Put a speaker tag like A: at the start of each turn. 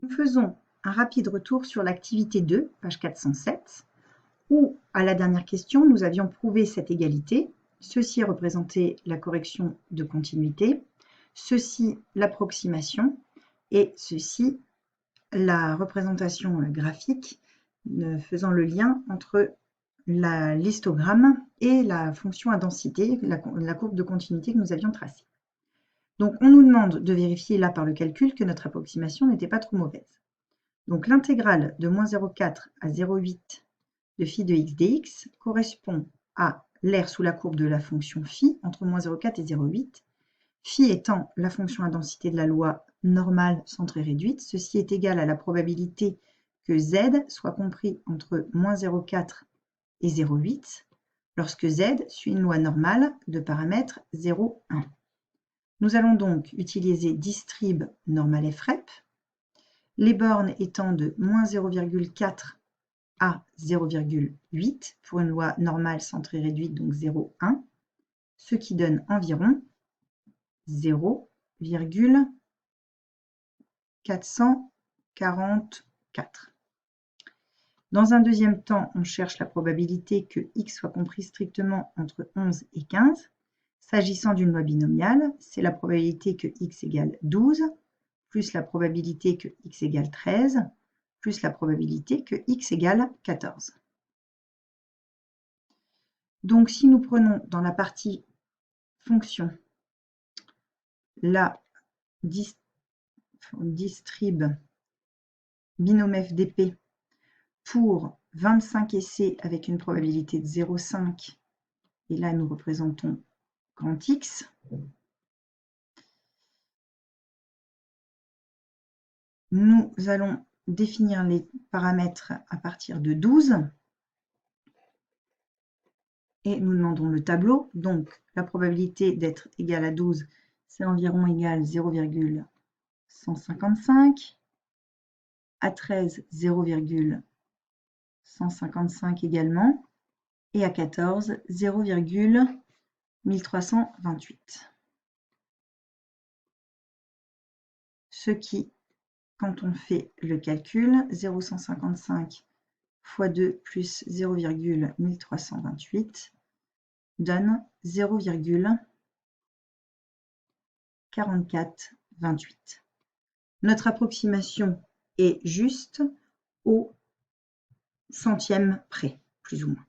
A: Nous faisons un rapide retour sur l'activité 2, page 407, où, à la dernière question, nous avions prouvé cette égalité. Ceci représentait la correction de continuité, ceci l'approximation, et ceci la représentation graphique faisant le lien entre l'histogramme et la fonction à densité, la courbe de continuité que nous avions tracée. Donc, on nous demande de vérifier là par le calcul que notre approximation n'était pas trop mauvaise. Donc, l'intégrale de moins 0,4 à 0,8 de phi de x dx correspond à l'aire sous la courbe de la fonction phi entre moins 0,4 et 0,8. Phi étant la fonction à densité de la loi normale centrée réduite, ceci est égal à la probabilité que z soit compris entre moins 0,4 et 0,8 lorsque z suit une loi normale de paramètre 0,1. Nous allons donc utiliser distrib normal frep, les bornes étant de moins 0,4 à 0,8 pour une loi normale centrée réduite, donc 0,1, ce qui donne environ 0,444. Dans un deuxième temps, on cherche la probabilité que x soit compris strictement entre 11 et 15. S'agissant d'une loi binomiale, c'est la probabilité que x égale 12, plus la probabilité que x égale 13, plus la probabilité que x égale 14. Donc, si nous prenons dans la partie fonction la distrib binôme FDP pour 25 essais avec une probabilité de 0,5, et là nous représentons grand X, nous allons définir les paramètres à partir de 12 et nous demandons le tableau. Donc la probabilité d'être égale à 12, c'est environ égal 0,155, à 13 0,155 également, et à 14 0,1328. Ce qui, quand on fait le calcul, 0,155 fois 2 plus 0,1328 donne 0,4428. Notre approximation est juste au centième près, plus ou moins.